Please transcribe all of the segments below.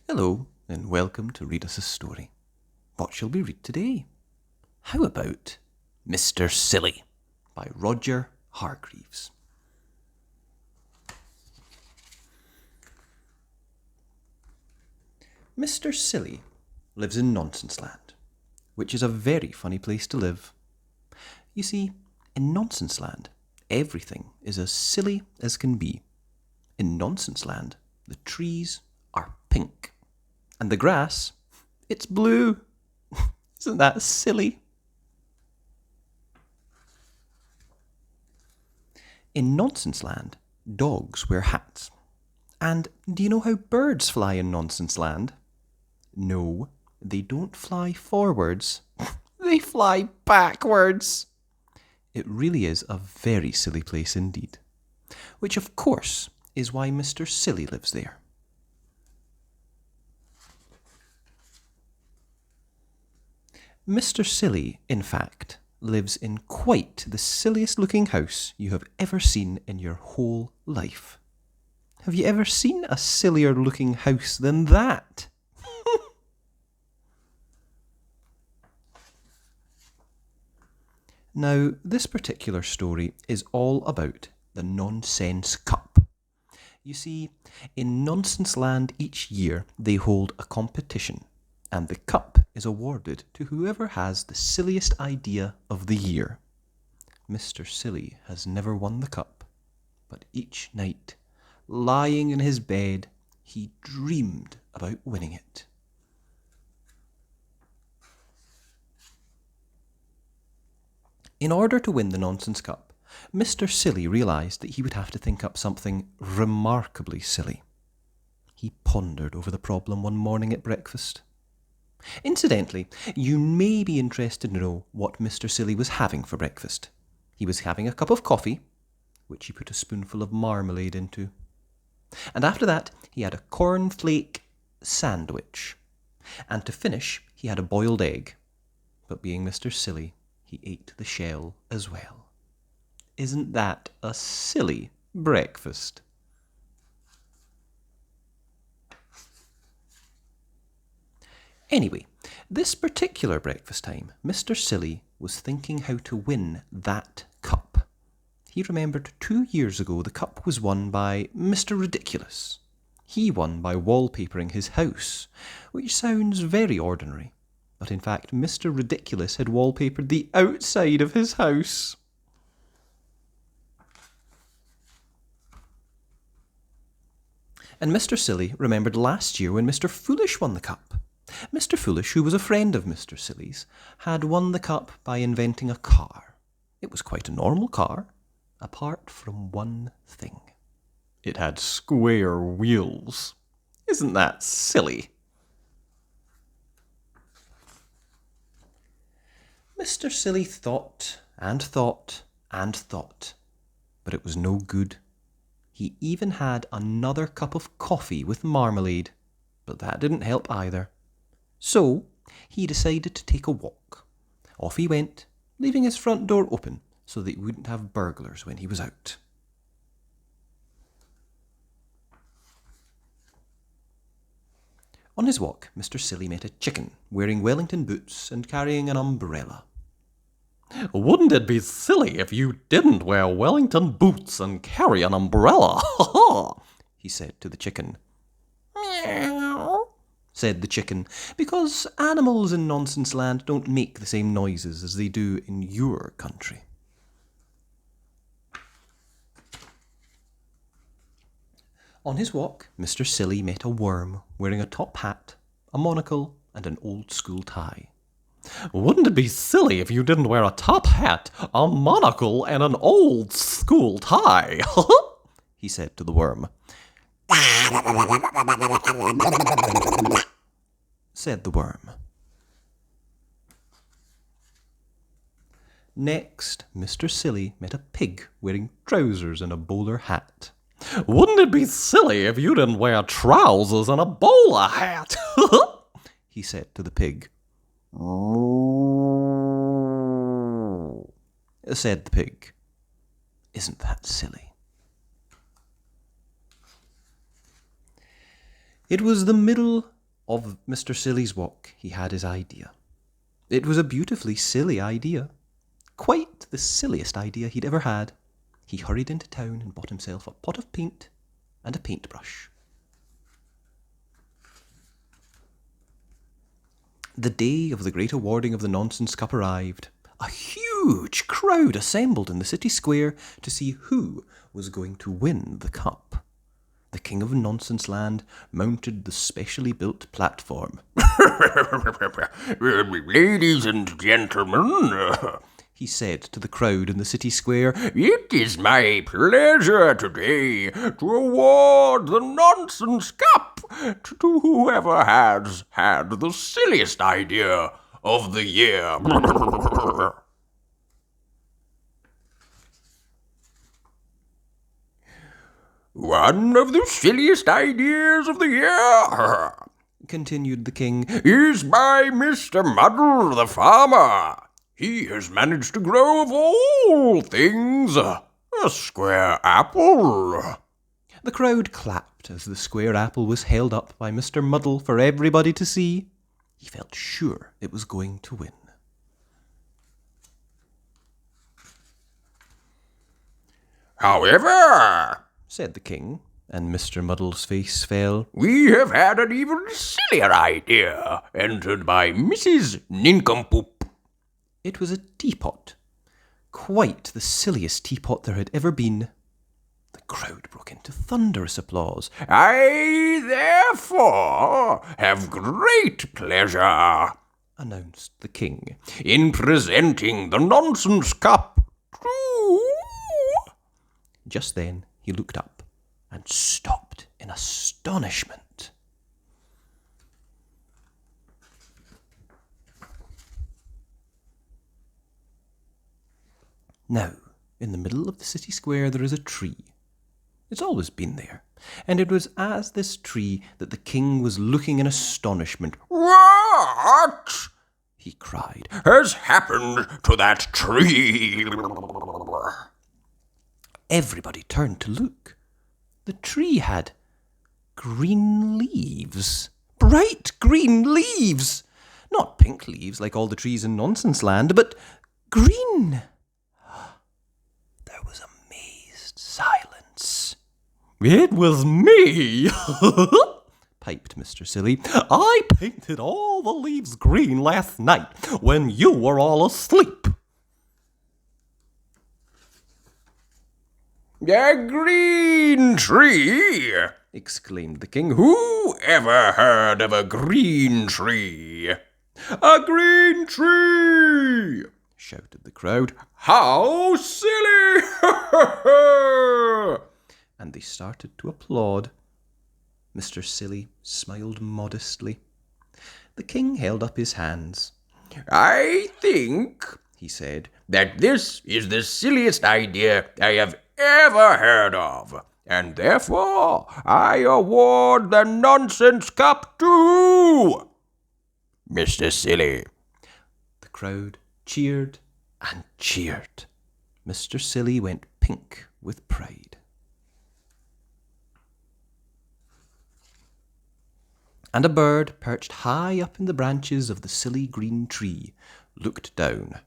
Hello, and welcome to Read Us a Story. What shall we read today? How about Mr. Silly by Roger Hargreaves. Mr. Silly lives in Nonsenseland, which is a very funny place to live. You see, in Nonsenseland, everything is as silly as can be. In Nonsenseland, the trees are pink. And the grass, it's blue. Isn't that silly? In Nonsenseland, dogs wear hats. And do you know how birds fly in Nonsenseland? No, they don't fly forwards. They fly backwards. It really is a very silly place indeed. Which, of course, is why Mr. Silly lives there. Mr. Silly, in fact, lives in quite the silliest looking house you have ever seen in your whole life. Have you ever seen a sillier looking house than that? Now, this particular story is all about the Nonsense Cup. You see, in Nonsenseland each year they hold a competition, and the cup is awarded to whoever has the silliest idea of the year. Mr. Silly has never won the cup, but each night, lying in his bed, he dreamed about winning it. In order to win the Nonsense Cup, Mr. Silly realised that he would have to think up something remarkably silly. He pondered over the problem one morning at breakfast. Incidentally, you may be interested to know what Mr. Silly was having for breakfast. He was having a cup of coffee, which he put a spoonful of marmalade into. And after that, he had a cornflake sandwich. And to finish, he had a boiled egg. But being Mr. Silly, he ate the shell as well. Isn't that a silly breakfast? Anyway, this particular breakfast time, Mr. Silly was thinking how to win that cup. He remembered 2 years ago the cup was won by Mr. Ridiculous. He won by wallpapering his house, which sounds very ordinary. But in fact, Mr. Ridiculous had wallpapered the outside of his house. And Mr. Silly remembered last year when Mr. Foolish won the cup. Mr. Foolish, who was a friend of Mr. Silly's, had won the cup by inventing a car. It was quite a normal car, apart from one thing. It had square wheels. Isn't that silly? Mr. Silly thought and thought and thought, but it was no good. He even had another cup of coffee with marmalade, but that didn't help either. So he decided to take a walk. Off he went, leaving his front door open so that he wouldn't have burglars when he was out. On his walk, Mr. Silly met a chicken wearing Wellington boots and carrying an umbrella. Wouldn't it be silly if you didn't wear Wellington boots and carry an umbrella? He said to the chicken. Meow, said the chicken, because animals in Nonsenseland don't make the same noises as they do in your country. On his walk, Mr. Silly met a worm wearing a top hat, a monocle, and an old-school tie. Wouldn't it be silly if you didn't wear a top hat, a monocle, and an old-school tie? He said to the worm. Said the worm. Next, Mr. Silly met a pig wearing trousers and a bowler hat. Wouldn't it be silly if you didn't wear trousers and a bowler hat? He said to the pig. Said the pig. Isn't that silly? It was the middle of Mr. Silly's walk, he had his idea. It was a beautifully silly idea. Quite the silliest idea he'd ever had. He hurried into town and bought himself a pot of paint and a paintbrush. The day of the great awarding of the Nonsense Cup arrived. A huge crowd assembled in the city square to see who was going to win the cup. The King of Nonsenseland mounted the specially built platform. Ladies and gentlemen, He said to the crowd in the city square, it is my pleasure today to award the Nonsense Cup to whoever has had the silliest idea of the year. One of the silliest ideas of the year, continued the king, is by Mr. Muddle the farmer. He has managed to grow of all things a square apple. The crowd clapped as the square apple was held up by Mr. Muddle for everybody to see. He felt sure it was going to win. However, Said the king, and Mr. Muddle's face fell. we have had an even sillier idea entered by Mrs. Nincompoop. It was a teapot. Quite the silliest teapot there had ever been. The crowd broke into thunderous applause. I therefore have great pleasure Announced the king. in presenting the Nonsense Cup to... Just then he looked up and stopped in astonishment. Now, in the middle of the city square there is a tree. It's always been there, and it was as this tree that the king was looking in astonishment. What He cried. has happened to that tree? Everybody turned to look. The tree had green leaves. Bright green leaves! Not pink leaves like all the trees in Nonsenseland, but green. There was amazed silence. It was me, Piped Mr. Silly. I painted all the leaves green last night when you were all asleep. A green tree? Exclaimed the king. Who ever heard of a green tree? A green tree! Shouted the crowd, How silly! and they started to applaud. Mr. Silly smiled modestly. The king held up his hands. I think, He said, that this is the silliest idea I have ever heard of, and therefore I award the Nonsense Cup to Mr. Silly. The crowd cheered and cheered. Mr. Silly went pink with pride. And a bird perched high up in the branches of the silly green tree looked down.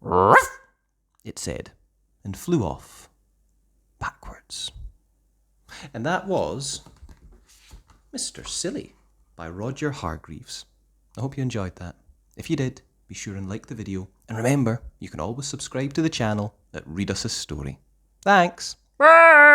Ruff! It said, and flew off backwards. And that was Mr. Silly by Roger Hargreaves. I hope you enjoyed that. If you did, be sure and like the video. And remember, you can always subscribe to the channel at Read Us a Story. Thanks! Bye!